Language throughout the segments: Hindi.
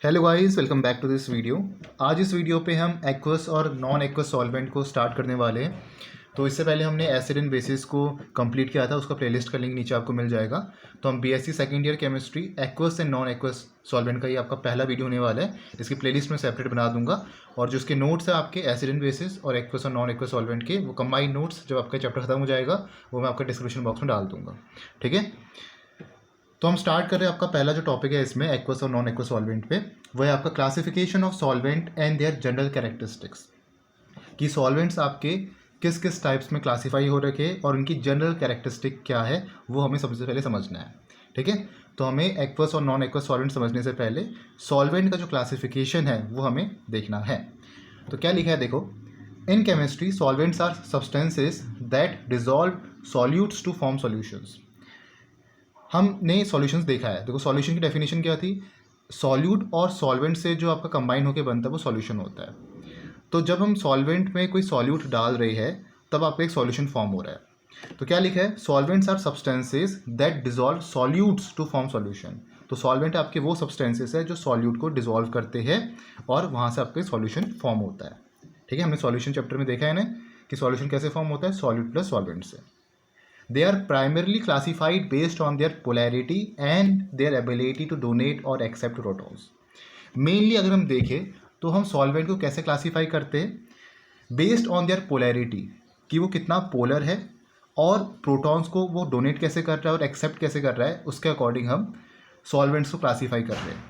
Hello guys, welcome back to this video. आज इस वीडियो पे हम एक्वस और नॉन एक्वस सॉल्वेंट को स्टार्ट करने वाले हैं। तो इससे पहले हमने एसिड एंड बेसिस को कंप्लीट किया था, उसका प्लेलिस्ट का लिंक नीचे आपको मिल जाएगा। तो हम B.Sc second year chemistry aqueous and non aqueous solvent का ये आपका पहला वीडियो होने वाला है। इसकी प्लेलिस्ट में सेपरेट बना दूंगा और जो इसके नोट्स है आपके एसिड एंड बेसिस और एक्वस और नॉन एक्वस सॉल्वेंट के, वो कंबाइंड नोट्स जब आपका चैप्टर खत्म हो जाएगा वो मैं आपका डिस्क्रिप्शन बॉक्स में डाल दूंगा। ठीक है, तो हम स्टार्ट कर रहे हैं। आपका पहला जो टॉपिक है इसमें एक्वस और नॉन एक्वस सॉल्वेंट पे, वो है आपका classification of solvent and their general characteristics. कि सॉल्वेंट्स आपके किस किस टाइप्स में क्लासीफाई हो रखे और उनकी जनरल कैरेक्टरिस्टिक क्या है वो हमें सबसे पहले समझना है। ठीक है, तो हमें एक्वस और नॉन एक्वस सॉल्वेंट समझने से पहले सॉल्वेंट का जो क्लासिफिकेशन है वो हमें देखना है। तो क्या लिखा है देखो, in chemistry solvents are substances that dissolve solutes to form solutions. हमने सॉल्यूशंस देखा है। देखो सॉल्यूशन की डेफिनेशन क्या थी, सॉल्यूट और सॉल्वेंट से जो आपका कंबाइन होकर बनता है वो सॉल्यूशन होता है। तो जब हम सॉल्वेंट में कोई सॉल्यूट डाल रहे हैं तब आपका एक सॉल्यूशन फॉर्म हो रहा है। तो क्या लिखा है, solvents are substances that dissolve solutes to form solution. तो सॉल्वेंट आपके वो सब्सटेंसेस है जो सॉल्यूट को डिजॉल्व करते हैं और वहाँ से आपका सॉल्यूशन फॉर्म होता है। ठीक है, हमने सॉल्यूशन चैप्टर में देखा है ना कि सॉल्यूशन कैसे फॉर्म होता है, सॉल्यूट प्लस सॉल्वेंट से। They are primarily classified based on their polarity and their ability to donate or accept protons. Mainly अगर हम देखें तो हम सॉल्वेंट को कैसे क्लासीफाई करते हैं, बेस्ड ऑन देयर पोलैरिटी, कि वो कितना पोलर है और प्रोटॉन्स को वो डोनेट कैसे कर रहा है और एक्सेप्ट कैसे कर रहा है, उसके अकॉर्डिंग हम सॉल्वेंट्स को क्लासीफाई कर रहे हैं।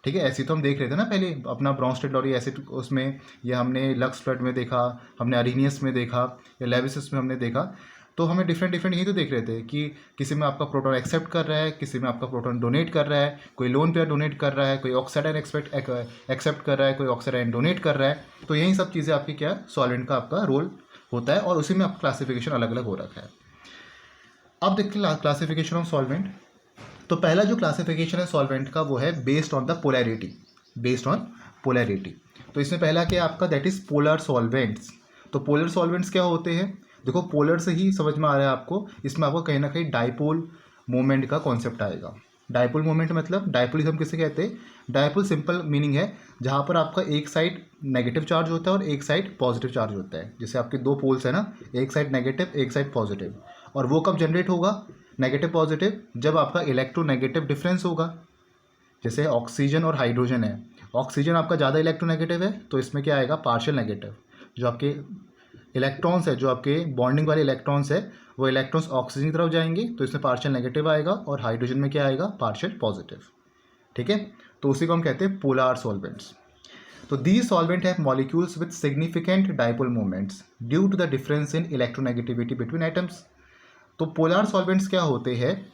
ठीक है, ऐसी तो हम देख रहे थे ना पहले अपना ब्रोंस्टेड एसिड उसमें, या हमने लक्स फ्लड में देखा, हमने अरीनियस में देखा या लेविसिस में हमने देखा। तो हमें डिफरेंट यही तो देख रहे थे कि किसी में आपका प्रोटॉन एक्सेप्ट कर रहा है, किसी में आपका प्रोटॉन डोनेट कर रहा है, कोई लोन पेयर डोनेट कर रहा है, कोई ऑक्सीडाइन एक्सेप्ट कर रहा है, कोई ऑक्सीडाइन डोनेट कर रहा है। तो यही सब चीज़ें आपकी क्या सॉल्वेंट का आपका रोल होता है और उसी में आपका क्लासिफिकेशन अलग अलग हो रखा है। अब देखते हैं क्लासिफिकेशन ऑफ सॉल्वेंट। तो पहला जो क्लासिफिकेशन है सॉल्वेंट का वो है based on the polarity, based on polarity. तो इसमें पहला क्या आपका, दैट इज पोलर सॉल्वेंट्स। तो पोलर सॉल्वेंट्स क्या होते हैं, देखो पोलर से ही समझ में आ रहा है आपको, इसमें आपको कहीं ना कहीं डाइपोल मोमेंट का कॉन्सेप्ट आएगा। डाइपोल मोमेंट मतलब डाइपोल हम किसे कहते हैं, डाइपोल सिंपल मीनिंग है जहाँ पर आपका एक साइड नेगेटिव चार्ज होता है और एक साइड पॉजिटिव चार्ज होता है। जैसे आपके दो पोल्स है ना, एक साइड नेगेटिव एक साइड पॉजिटिव, और वो कब जनरेट होगा नेगेटिव पॉजिटिव, जब आपका इलेक्ट्रोनेगेटिव डिफरेंस होगा। जैसे ऑक्सीजन और हाइड्रोजन है, ऑक्सीजन आपका ज़्यादा इलेक्ट्रोनेगेटिव है तो इसमें क्या आएगा पार्शियल नेगेटिव। जो आपके इलेक्ट्रॉन्स है, जो आपके बॉन्डिंग वाले इलेक्ट्रॉन्स है, वो इलेक्ट्रॉन्स ऑक्सीजन की तरफ जाएंगे तो इसमें पार्शियल नेगेटिव आएगा, और हाइड्रोजन में क्या आएगा पार्शियल पॉजिटिव। ठीक है, तो उसी को हम कहते हैं पोलर सॉल्वेंट्स। तो these solvent have molecules with significant dipole moments due to the difference in electronegativity between atoms. तो पोलर सॉल्वेंट्स क्या होते हैं,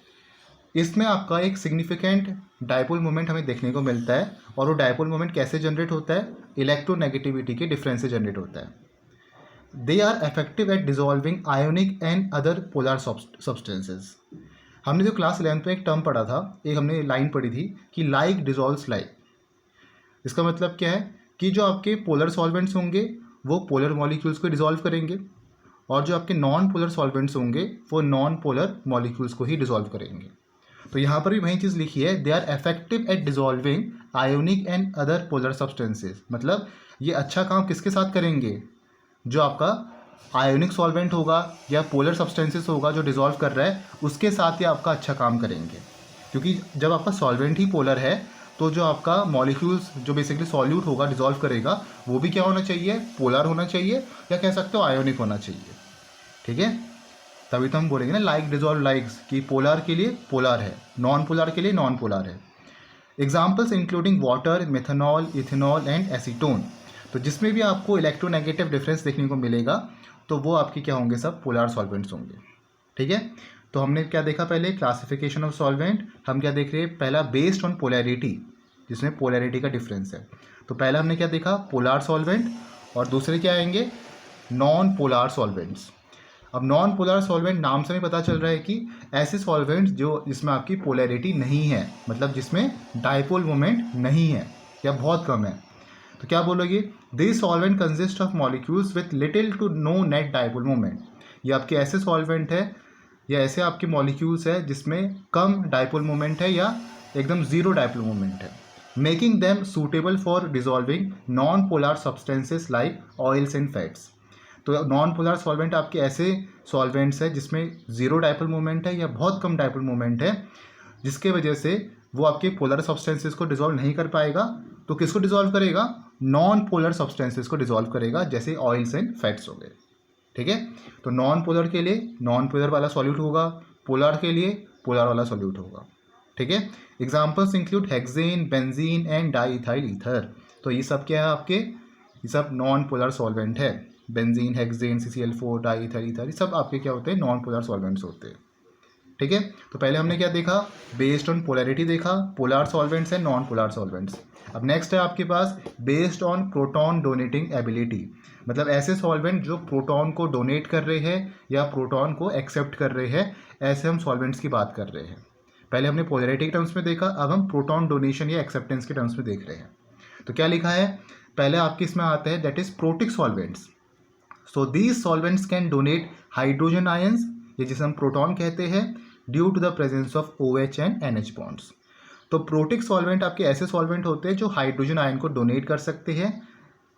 इसमें आपका एक सिग्निफिकेंट डाइपोल मोमेंट हमें देखने को मिलता है, और वो डाइपोल मोमेंट कैसे जनरेट होता है, इलेक्ट्रोनेगेटिविटी के डिफरेंस से जनरेट होता है। They are effective at dissolving ionic and other polar substances. हमने जो क्लास 11 में एक टर्म पढ़ा था, एक हमने लाइन पढ़ी थी कि लाइक डिजॉल्व्स लाइक। इसका मतलब क्या है कि जो आपके पोलर सॉल्वेंट्स होंगे वो पोलर मॉलिक्यूल्स को डिजॉल्व करेंगे, और जो आपके नॉन पोलर सॉल्वेंट्स होंगे वो नॉन पोलर मॉलिक्यूल्स को ही डिजॉल्व करेंगे। तो यहाँ पर भी वही चीज़ लिखी है, they are effective at dissolving ionic and other polar substances. मतलब ये अच्छा काम किसके साथ करेंगे, जो आपका आयोनिक सॉल्वेंट होगा या पोलर सब्सटेंसेस होगा जो डिजॉल्व कर रहा है उसके साथ ही आपका अच्छा काम करेंगे। क्योंकि जब आपका सॉल्वेंट ही पोलर है तो जो आपका मॉलिक्यूल्स जो बेसिकली सॉल्यूट होगा डिजॉल्व करेगा वो भी क्या होना चाहिए, पोलर होना चाहिए, या कह सकते हो आयोनिक होना चाहिए। ठीक है, तभी तो हम बोलेंगे ना लाइक डिजॉल्व लाइक्स, कि पोलर के लिए पोलर है, नॉन पोलर के लिए नॉन पोलर है। Examples including water, methanol, ethanol and acetone. तो जिसमें भी आपको इलेक्ट्रोनेगेटिव डिफरेंस देखने को मिलेगा तो वो आपके क्या होंगे, सब पोलर सॉल्वेंट्स होंगे। ठीक है, तो हमने क्या देखा पहले, क्लासिफिकेशन ऑफ सॉल्वेंट। हम क्या देख रहे हैं, पहला बेस्ड ऑन पोलैरिटी, जिसमें पोलैरिटी का डिफरेंस है। तो पहला हमने क्या देखा, पोलर सॉल्वेंट, और दूसरे क्या आएंगे, नॉन पोलर सॉल्वेंट्स। अब नॉन पोलर सॉल्वेंट नाम से भी पता चल रहा है कि ऐसे सॉल्वेंट्स जो जिसमें आपकी पोलैरिटी नहीं है, मतलब जिसमें डाइपोल मोमेंट नहीं है या बहुत कम है। तो क्या बोलोगे, this solvent consist of molecules with little to no net dipole moment. ये आपके ऐसे सॉल्वेंट है या ऐसे आपके मॉलिक्यूल्स है जिसमें कम डाइपोल मोमेंट है या एकदम ज़ीरो डाइपोल मोमेंट है। Making them suitable for dissolving non polar substances like oils and fats. तो नॉन पोलर सॉल्वेंट आपके ऐसे सॉल्वेंट्स है जिसमें जीरो डाइपोल मोमेंट है या बहुत कम डाइपोल मोमेंट है, जिसके वजह से वो आपके पोलर सब्सटेंसेस को डिजॉल्व नहीं कर पाएगा। तो किसको डिजॉल्व करेगा? नॉन पोलर सब्सटेंसेस को डिजॉल्व करेगा, जैसे ऑयल्स एंड फैट्स हो गए। ठीक है, तो नॉन पोलर के लिए नॉन पोलर वाला सॉल्यूट होगा, पोलर के लिए पोलर वाला सॉल्यूट होगा। ठीक है, examples include hexane, benzene and diethyl ether. तो ये सब क्या है आपके? ये सब नॉन पोलर सॉल्वेंट है। Benzene, hexane, CCl4, diethyl ether, ये सब आपके क्या होते हैं? नॉन पोलर सॉल्वेंट्स होते हैं। ठीक है, तो पहले हमने क्या देखा? बेस्ड ऑन पोलैरिटी देखा, polar solvents and non polar solvents. अब नेक्स्ट है आपके पास based on proton donating ability, मतलब ऐसे सॉल्वेंट जो प्रोटॉन को डोनेट कर रहे हैं या प्रोटॉन को एक्सेप्ट कर रहे हैं, ऐसे हम सॉल्वेंट्स की बात कर रहे हैं। पहले हमने पोलैरिटी के टर्म्स में देखा, अब हम प्रोटॉन डोनेशन या एक्सेप्टेंस के टर्म्स में देख रहे हैं। तो क्या लिखा है? पहले आपके इसमें आता है that is protic solvents. So these solvents can donate hydrogen ions, ये जिसे हम प्रोटॉन कहते हैं, due to the presence of OH and NH bonds. तो प्रोटिक सॉल्वेंट आपके ऐसे सॉल्वेंट होते हैं जो हाइड्रोजन आयन को डोनेट कर सकते हैं।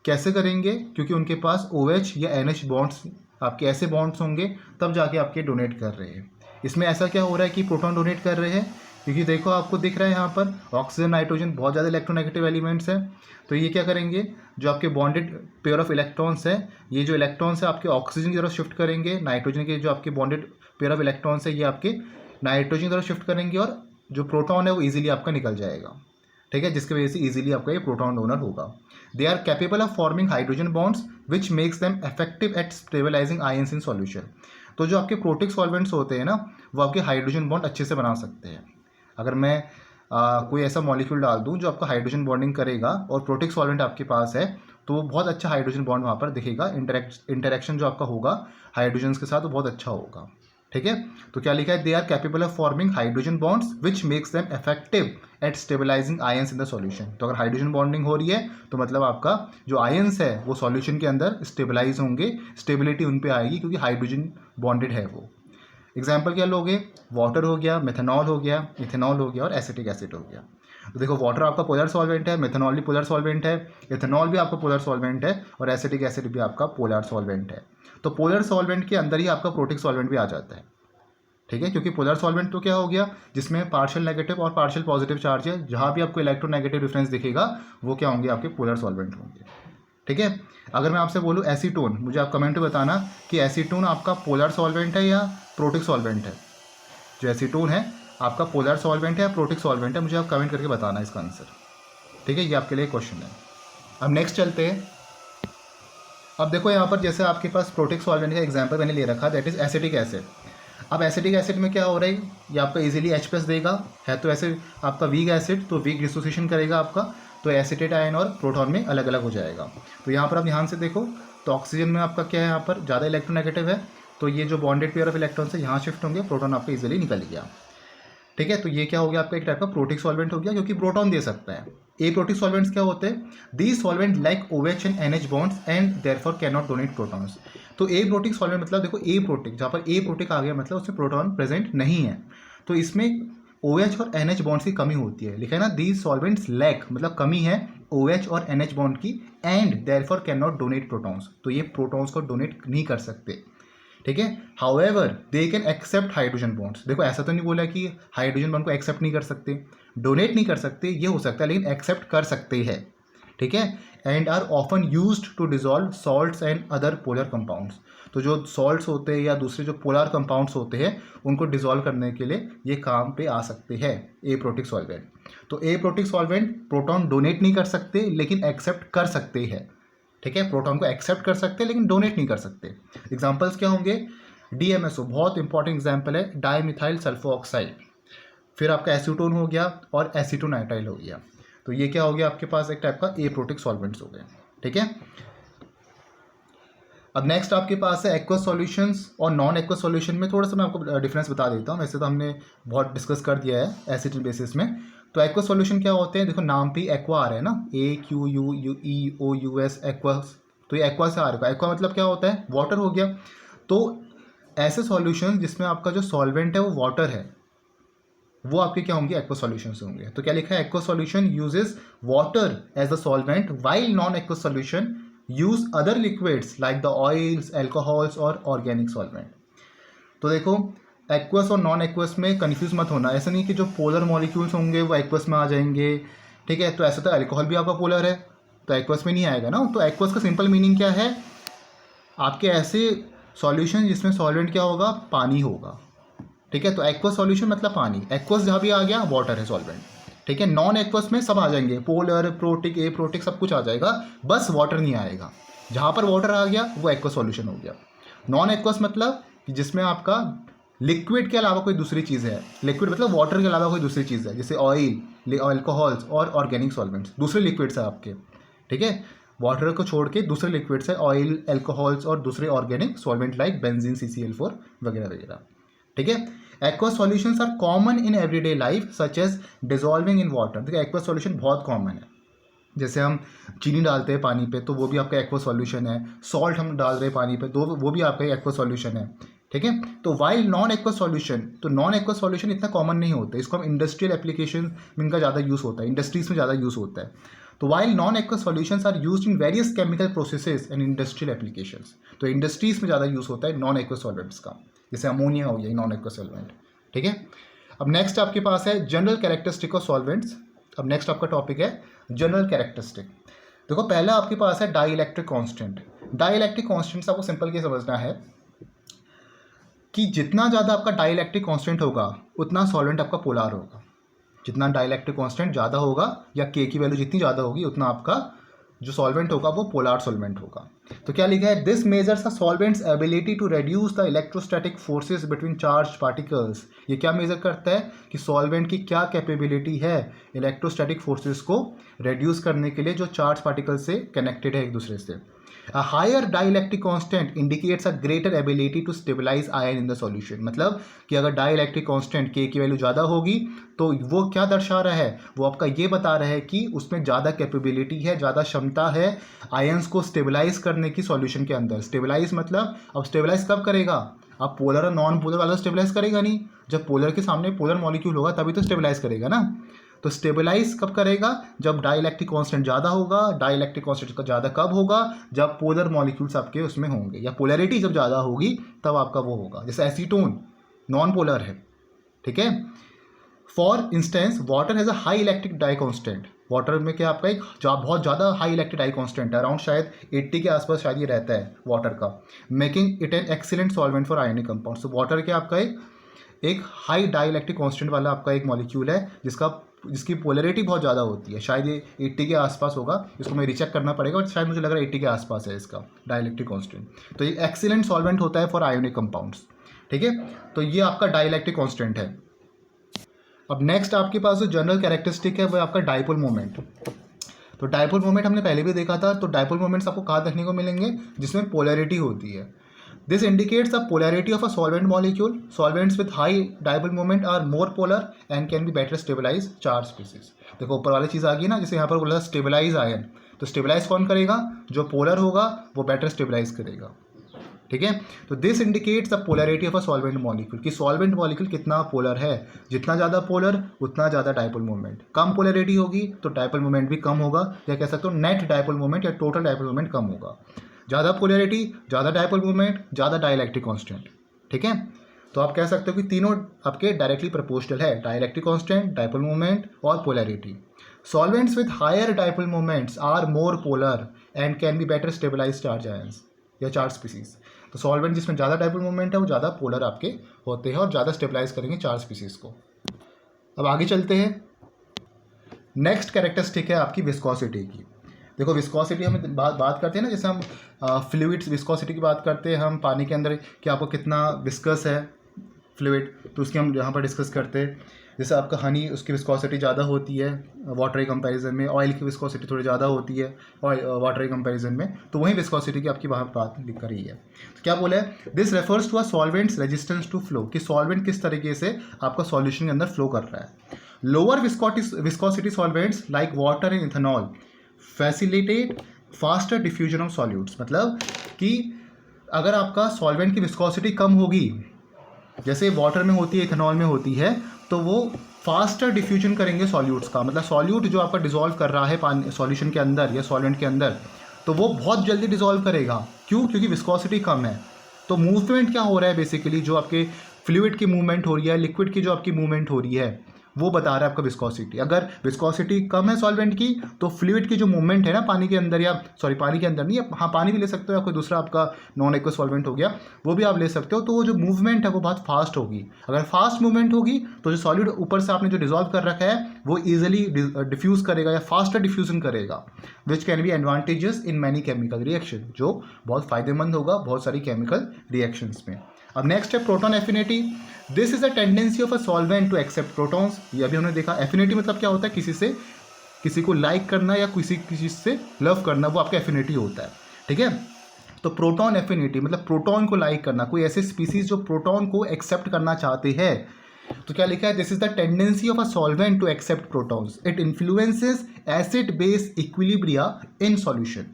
कैसे करेंगे? क्योंकि उनके पास OH या NH बॉन्ड्स, आपके ऐसे बॉन्ड्स होंगे, तब जाके आपके डोनेट कर रहे हैं। इसमें ऐसा क्या हो रहा है कि प्रोटॉन डोनेट कर रहे हैं? क्योंकि देखो आपको दिख रहा है यहाँ पर ऑक्सीजन, नाइट्रोजन, बहुत ज़्यादा इलेक्ट्रोनेगेटिव एलिमेंट्स हैं। तो ये क्या करेंगे? जो आपके बॉन्डेड पेयर ऑफ इलेक्ट्रॉन्स है, ये जो इलेक्ट्रॉन्स है आपके ऑक्सीजन की तरफ शिफ्ट करेंगे, नाइट्रोजन के जो आपके बॉन्डेड पेयर ऑफ इलेक्ट्रॉन्स है ये आपके नाइट्रोजन की तरफ शिफ्ट करेंगे, और जो प्रोटॉन है वो ईजिली आपका निकल जाएगा। ठीक है, जिसकी वजह से ईजिली आपका ये प्रोटॉन डोनर होगा। They are capable of forming hydrogen bonds which makes them effective at stabilising ions in solution. तो जो आपके प्रोटिक सॉल्वेंट्स होते हैं ना, वो आपके हाइड्रोजन बॉन्ड अच्छे से बना सकते हैं। अगर मैं कोई ऐसा मॉलिक्यूल डाल दूं जो आपका हाइड्रोजन बॉन्डिंग करेगा और प्रोटिक सॉल्वेंट आपके पास है, तो बहुत अच्छा हाइड्रोजन बॉन्ड वहाँ पर दिखेगा। इंटरेक्शन जो आपका होगा हाइड्रोजन के साथ वो बहुत अच्छा होगा। ठीक है, तो क्या लिखा है? They are capable of forming hydrogen bonds which makes them effective at stabilising ions in the solution. तो अगर हाइड्रोजन बॉन्डिंग हो रही है तो मतलब आपका जो आयंस है वो सॉल्यूशन के अंदर स्टेबलाइज होंगे, स्टेबिलिटी उन पे आएगी, क्योंकि हाइड्रोजन बॉन्डेड है वो। एग्जाम्पल क्या लोगे? वाटर हो गया, मेथनॉल हो गया, इथेनॉल हो गया और एसिटिक एसिड हो गया। तो देखो वाटर आपका पोलर सॉल्वेंट है, मेथनॉल भी पोलर सॉल्वेंट है, इथेनॉल भी आपका पोलर सॉल्वेंट है और एसिटिक एसिड भी आपका पोलर सॉल्वेंट है। तो पोलर सॉल्वेंट के अंदर ही आपका प्रोटिक सॉल्वेंट भी आ जाता है। ठीक है, क्योंकि पोलर सॉल्वेंट तो क्या हो गया? जिसमें पार्शियल नेगेटिव और पार्शियल पॉजिटिव चार्ज है, जहाँ भी आपको इलेक्ट्रोनेगेटिव डिफरेंस दिखेगा वो क्या होंगे? आपके पोलर सॉल्वेंट होंगे। ठीक है, अगर मैं आपसे बोलूँ एसीटोन, मुझे आप कमेंट में बताना कि एसीटोन आपका पोलर सॉल्वेंट है या प्रोटिक सॉल्वेंट है। जो एसीटोन है आपका पोलर सॉल्वेंट है या प्रोटिक सॉल्वेंट है, मुझे आप कमेंट करके बताना इसका आंसर। ठीक है, ये आपके लिए क्वेश्चन है। अब नेक्स्ट चलते हैं। अब देखो यहाँ पर जैसे आपके पास प्रोटिक सॉल्वेंट का एग्जाम्पल मैंने ले रखा, दैट इज एसिटिक एसिड। अब एसिटिक एसिड में क्या हो रहा है? ये आपका इजीली H+ देगा, है तो ऐसे आपका वीक एसिड, तो वीक डिसोसिएशन करेगा आपका, तो एसिटेट आयन और प्रोटॉन में अलग अलग हो जाएगा। तो यहाँ पर आप ध्यान से देखो, तो ऑक्सीजन में आपका क्या है? यहाँ पर ज़्यादा इलेक्ट्रोनेगेटिव है, तो ये जो बॉन्डेड पेयर ऑफ इलेक्ट्रॉन्स है यहाँ शिफ्ट होंगे, प्रोटॉन आपका इजीली निकल गया। ठीक है, तो ये क्या हो गया? आपका एक टाइप का प्रोटिक सॉल्वेंट हो गया, क्योंकि प्रोटॉन दे सकता है। ए प्रोटिक सॉल्वेंट्स क्या होते हैं? These solvent like OH and NH bonds and therefore can not donate protons. तो ए प्रोटिक सॉल्वेंट मतलब देखो ए प्रोटिक, जहाँ पर ए प्रोटिक आ गया मतलब उसमें प्रोटॉन प्रेजेंट नहीं है, तो इसमें OH और NH बॉन्ड्स की कमी होती है। लिखा है ना, दीज सॉल्वेंट्स लैक, मतलब कमी है OH और NH बॉन्ड की, and therefore can not donate protons, तो ये प्रोटॉन्स को डोनेट नहीं कर सकते। ठीक है, however they can accept hydrogen bonds. देखो ऐसा तो नहीं बोला कि हाइड्रोजन बॉन्ड को एक्सेप्ट नहीं कर सकते, डोनेट नहीं कर सकते, ये हो सकता है, लेकिन एक्सेप्ट कर सकते हैं। ठीक है, and are often used to dissolve salts and other polar compounds. तो जो सॉल्ट्स होते हैं या दूसरे जो पोलर कंपाउंड्स होते हैं उनको डिजॉल्व करने के लिए ये काम पे आ सकते हैं ए प्रोटिक सॉल्वेंट। तो ए प्रोटिक सॉल्वेंट प्रोटॉन डोनेट नहीं कर सकते लेकिन एक्सेप्ट कर सकते हैं। ठीक है, प्रोटॉन को एक्सेप्ट कर सकते हैं लेकिन डोनेट नहीं कर सकते। एग्जाम्पल्स क्या होंगे? DMSO बहुत इंपॉर्टेंट एग्जाम्पल है, डाईमिथाइल सल्फो ऑक्साइड। फिर आपका एसीटोन हो गया और एसीटोनाइट्राइल हो गया। तो ये क्या हो गया? आपके पास एक टाइप का ए प्रोटिक सॉल्वेंट्स हो गए। ठीक है, अब नेक्स्ट आपके पास है एक्वस सॉल्यूशंस और नॉन एक्वस सॉल्यूशन में थोड़ा सा मैं आपको डिफरेंस बता देता हूँ। वैसे तो हमने बहुत डिस्कस कर दिया है एसिड बेसिस में। तो एक्वस सॉल्यूशन क्या होते हैं? देखो नाम पे एक्वा आ रहा है ना, AQUEOUS एक्वस, तो ये एक्वा से आ रहा है। एक्वा मतलब क्या होता है? वाटर हो गया। तो ऐसे सॉल्यूशन जिसमें आपका जो सॉल्वेंट है वो वाटर है, वो आपके क्या होंगे, एक्वस सॉल्यूशन होंगे। तो क्या लिखा है, aqueous solution uses water as the solvent while non aqueous solution use other liquids like the oils, alcohols और ऑर्गेनिक सॉल्वेंट। तो देखो एक्वस और नॉन एक्वस में कन्फ्यूज मत होना, ऐसा नहीं कि जो पोलर मॉलिक्यूल्स होंगे वो एक्वस में आ जाएंगे, ठीक है। तो ऐसा तो अल्कोहल भी आपका पोलर है तो एक्वस में नहीं आएगा ना। तो एक्वस का सिंपल मीनिंग क्या है, आपके ऐसे सॉल्यूशन जिसमें सॉल्वेंट क्या होगा, पानी होगा, ठीक है। तो एक्वस सॉल्यूशन मतलब पानी, एक्वस जहाँ भी आ गया वाटर है सॉल्वेंट, ठीक है। नॉन एक्वस में सब आ जाएंगे, पोलर, प्रोटिक, ए प्रोटिक सब कुछ आ जाएगा, बस वाटर नहीं आएगा। जहाँ पर वाटर आ गया वो एक्वस सॉल्यूशन हो गया। नॉन एक्वस मतलब कि जिसमें आपका लिक्विड के अलावा कोई दूसरी चीज़ है, लिक्विड मतलब वाटर के अलावा कोई दूसरी चीज़ है, जैसे ऑयल, अल्कोहल्स और ऑर्गेनिक सॉल्वेंट्स, दूसरे लिक्विड्स है आपके, ठीक है। वाटर को छोड़ के दूसरे लिक्विड्स है, ऑयल, अल्कोहल्स और दूसरे organic solvent like benzene, CCl4 वगैरह वगैरह, ठीक है। Aqueous solutions are common in everyday life such as dissolving in water. देखिए एक्वस सॉल्यूशन बहुत कॉमन है, जैसे हम चीनी डालते हैं पानी पे तो वो भी आपका एक्वस सॉल्यूशन है, सॉल्ट हम डाल रहे हैं पानी पे तो वो भी आपका एक्वस सॉल्यूशन है, ठीक है। तो वाइल नॉन एक्वस सॉल्यूशन, तो नॉन एक्वस सॉल्यूशन इतना कॉमन नहीं होता, इसको हम इंडस्ट्रियल एप्लीकेशन में इनका ज़्यादा यूज़ होता है, इंडस्ट्रीज में ज़्यादा यूज़ होता है। तो while non aqueous solutions are used in various chemical processes and industrial applications. तो इंडस्ट्रीज में ज़्यादा यूज़ होता है नॉन एक्वस सॉल्वेंट्स का, जैसे अमोनिया हो गया नॉन एक्वस सॉल्वेंट, ठीक है। अब नेक्स्ट आपके पास है जनरल कैरेक्टरिस्टिक ऑफ सॉल्वेंट्स। अब नेक्स्ट आपका टॉपिक है जनरल कैरेक्टरिस्टिक। देखो पहला आपके पास है dielectric constant. Dielectric constant आपको सिंपल क्या समझना है कि जितना ज़्यादा आपका डाई इलेक्ट्रिक कॉन्स्टेंट होगा उतना सॉल्वेंट आपका पोलार होगा। जितना डाई इलेक्ट्रिक कॉन्स्टेंट ज़्यादा होगा या के की वैल्यू जितनी ज़्यादा होगी उतना आपका जो सॉल्वेंट होगा वो पोलार सॉल्वेंट होगा। तो क्या लिखा है, this measures a solvent's ability to reduce the electrostatic forces between charge particles. ये क्या मेजर करता है कि सॉल्वेंट की क्या कैपेबिलिटी है इलेक्ट्रोस्टैटिक फोर्सेस को रेड्यूस करने के लिए जो चार्ज पार्टिकल से कनेक्टेड है एक दूसरे से। A higher dielectric constant indicates a greater ability to stabilize ion in the solution। मतलब कि अगर dielectric constant K की वैल्यू ज़्यादा होगी तो वो क्या दर्शा रहा है, वो आपका ये बता रहा है कि उसमें ज़्यादा कैपेबिलिटी है, ज़्यादा क्षमता है आयंस को स्टेबलाइज करने की सॉल्यूशन के अंदर। स्टेबलाइज मतलब अब स्टेबलाइज कब करेगा, अब पोलर और नॉन पोलर वाला स्टेबलाइज करेगा नहीं, जब पोलर के सामने पोलर मॉलिक्यूल होगा तभी तो स्टेबलाइज करेगा ना। तो स्टेबलाइज कब करेगा, जब डाइलेक्ट्रिक कांस्टेंट ज़्यादा होगा। डाइलेक्ट्रिक कांस्टेंट का ज़्यादा कब होगा, जब पोलर मॉलिक्यूल्स आपके उसमें होंगे, या पोलैरिटी जब ज़्यादा होगी तब आपका वो होगा। जैसे एसीटोन नॉन पोलर है, ठीक है। For instance water has a high electric die constant. Water में क्या आपका एक बहुत ज़्यादा हाई इलेक्ट्रिक डाई कांस्टेंट है, अराउंड शायद 80 के आसपास शायद ये रहता है वाटर का, making it an excellent solvent for ionic compound. तो वाटर के आपका एक हाई डाई इलेक्ट्रिक कांस्टेंट वाला आपका एक मॉलिक्यूल है जिसकी पोलैरिटी बहुत ज़्यादा होती है, शायद ये 80 के आसपास होगा, इसको मैं रिचेक करना पड़ेगा, और शायद मुझे लग रहा है 80 के आसपास है इसका डाइलेक्ट्रिक कांस्टेंट। तो ये एक्सीलेंट सॉल्वेंट होता है फॉर आयोनिक कंपाउंड्स, ठीक है। तो ये आपका डाइलेक्ट्रिक कांस्टेंट है। अब नेक्स्ट आपके पास जो जनरल कैरेक्टरिस्टिक है वो आपका डाइपोल मोमेंट। तो डाइपोल मोमेंट हमने पहले भी देखा था। तो डाइपोल मोमेंट्स आपको कहाँ देखने को मिलेंगे, जिसमें पोलैरिटी होती है। This indicates the polarity of a solvent molecule. Solvents with high dipole moment are more polar and can be better stabilize charge species। देखो ऊपर वाली चीज़ आ गई ना, जैसे यहाँ पर बोला स्टेबलाइज आयन, तो स्टेबलाइज कौन करेगा, जो पोलर होगा वो बेटर स्टेबलाइज करेगा, ठीक है। तो this indicates the polarity of a solvent molecule, कि सॉल्वेंट मॉलिक्यूल कितना पोलर है। जितना ज़्यादा पोलर उतना ज़्यादा डाइपोल मोमेंट। कम पोलैरिटी होगी तो डाइपोल मोमेंट भी कम होगा, या कह सकते हो नेट डाइपोल मोमेंट या टोटल डाइपोल मोमेंट कम होगा। ज़्यादा पोलैरिटी, ज़्यादा डाइपोल मोमेंट, ज़्यादा डाइलेक्ट्रिक कांस्टेंट, ठीक है। तो आप कह सकते हो कि तीनों आपके डायरेक्टली प्रोपोर्शनल है, डाइलेक्ट्रिक कांस्टेंट, डाइपोल मोमेंट और polarity. Solvents with higher dipole moments are more polar and can be better stabilize charge ions या चार्ज स्पीसीज। तो सॉल्वेंट जिसमें ज़्यादा डाइपोल मोमेंट है वो ज़्यादा पोलर आपके होते हैं और ज़्यादा स्टेबलाइज करेंगे चार्ज स्पीसीज को। अब आगे चलते हैं। नेक्स्ट कैरेक्टरिस्टिक है आपकी विस्कोसिटी की। देखो विस्कोसिटी हम बात करते हैं ना, जैसे हम फ्लूइड्स विस्कोसिटी की बात करते हैं, हम पानी के अंदर कि आपको कितना विस्कस है फ्लूइड, तो उसकी हम यहाँ पर डिस्कस करते हैं। जैसे आपका हनी, उसकी विस्कोसिटी ज़्यादा होती है वाटर के कंपैरिजन में, ऑयल की विस्कोसिटी थोड़ी ज़्यादा होती है वाटर के कंपैरिजन में, तो वही विस्कोसिटी की आपकी वहाँ बात लिख कर रही है। तो क्या बोला है, this refers to a solvent's resistance to flow, कि सॉल्वेंट किस तरीके से आपका सॉल्यूशन के अंदर फ्लो कर रहा है। Lower viscosity solvents like water and ethanol facilitate faster diffusion of solutes. मतलब कि अगर आपका सॉल्वेंट की विस्कोसिटी कम होगी, जैसे वाटर में होती है, इथेनॉल में होती है, तो वो फास्टर डिफ्यूजन करेंगे सॉल्यूट्स का, मतलब सॉल्यूट जो आपका डिसॉल्व कर रहा है पानी सॉल्यूशन के अंदर या सॉल्वेंट के अंदर, तो वो बहुत जल्दी डिसॉल्व करेगा। क्यों? क्योंकि विस्कोसिटी कम है। तो मूवमेंट क्या हो रहा है बेसिकली, जो आपके फ्लूइड की मूवमेंट हो रही है, लिक्विड की जो आपकी मूवमेंट हो रही है, वो बता रहा है आपका विस्कोसिटी। अगर विस्कोसिटी कम है सॉल्वेंट की, तो फ्लूइड की जो मूवमेंट है ना पानी के अंदर, या सॉरी पानी के अंदर नहीं, हाँ पानी भी ले सकते हो या कोई दूसरा आपका नॉन एक्वस सॉल्वेंट हो गया वो भी आप ले सकते हो, तो वो जो मूवमेंट है वो बहुत फास्ट होगी। अगर फास्ट मूवमेंट होगी तो जो सॉलिड ऊपर से आपने जो डिसॉल्व कर रखा है वो ईजिली डिफ्यूज़ करेगा या फास्टर डिफ्यूजन करेगा, which can be advantages in many chemical reaction, जो बहुत फायदेमंद होगा बहुत सारी केमिकल रिएक्शंस में। अब नेक्स्ट है proton affinity. This is a tendency of a solvent to accept protons. ये अभी हमने देखा। एफिनिटी मतलब क्या होता है, किसी को लाइक करना या किसी से लव करना, वो आपका एफिनिटी होता है। ठीक है, तो प्रोटॉन एफिनिटी मतलब प्रोटॉन को लाइक करना, कोई ऐसे स्पीसीज जो प्रोटॉन को एक्सेप्ट करना चाहते हैं। तो क्या लिखा है, this is the tendency of a solvent to accept protons, it influences acid base equilibria in solution.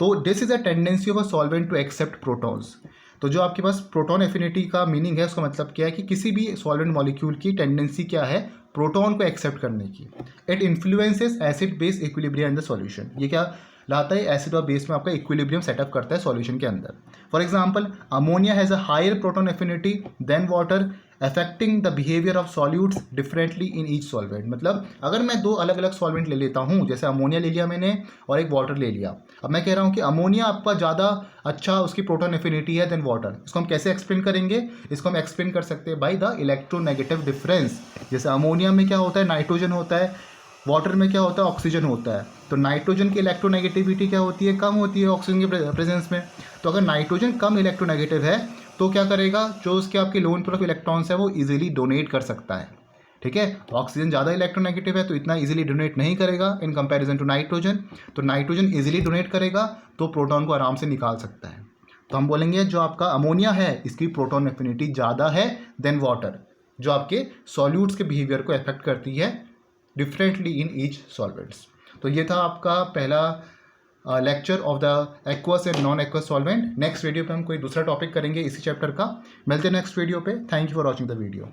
तो this is a tendency of a solvent to accept protons. तो जो आपके पास प्रोटॉन एफिनिटी का मीनिंग है, उसका मतलब क्या है कि किसी भी सॉल्वेंट मॉलिक्यूल की टेंडेंसी क्या है, प्रोटॉन को एक्सेप्ट करने की। It influences acid base equilibrium in the solution. ये क्या लाता है, एसिड और बेस में आपका इक्विलिब्रियम सेटअप करता है सॉल्यूशन के अंदर। For example, ammonia has a higher proton affinity than water, affecting the behaviour of solutes differently in each solvent. मतलब अगर मैं दो अलग अलग सॉल्वेंट ले लेता हूँ, जैसे अमोनिया ले लिया मैंने और एक वाटर ले लिया, अब मैं कह रहा हूँ कि अमोनिया आपका ज़्यादा अच्छा उसकी प्रोटॉन एफिनिटी है देन वाटर। इसको हम कैसे एक्सप्लेन करेंगे, इसको हम एक्सप्लेन कर सकते हैं बाय द इलेक्ट्रोनेगेटिव डिफरेंस। जैसे अमोनिया में क्या होता है, नाइट्रोजन होता है, वाटर में क्या होता है, ऑक्सीजन होता है। तो नाइट्रोजन की इलेक्ट्रोनेगेटिविटी क्या होती है, कम होती है ऑक्सीजन के प्रेजेंस में। तो अगर नाइट्रोजन कम इलेक्ट्रोनेगेटिव है तो क्या करेगा, जो उसके आपके लोन पेयर ऑफ इलेक्ट्रॉन्स है वो इजीली डोनेट कर सकता है। ठीक है, ऑक्सीजन ज़्यादा इलेक्ट्रोनेगेटिव है तो इतना इजीली डोनेट नहीं करेगा इन कंपैरिजन टू नाइट्रोजन। तो नाइट्रोजन इजीली डोनेट करेगा तो प्रोटॉन को आराम से निकाल सकता है। तो हम बोलेंगे जो आपका अमोनिया है इसकी प्रोटॉन एफिनिटी ज़्यादा है देन वाटर, जो आपके सॉल्यूट्स के बिहेवियर को अफेक्ट करती है डिफरेंटली इन ईच सॉल्वेंट्स। तो ये था आपका पहला lecture of the aqueous and non aqueous solvent. Next video पे हम कोई दूसरा टॉपिक करेंगे इसी चैप्टर का। मिलते हैं नेक्स्ट वीडियो पे। Thank you for watching the video.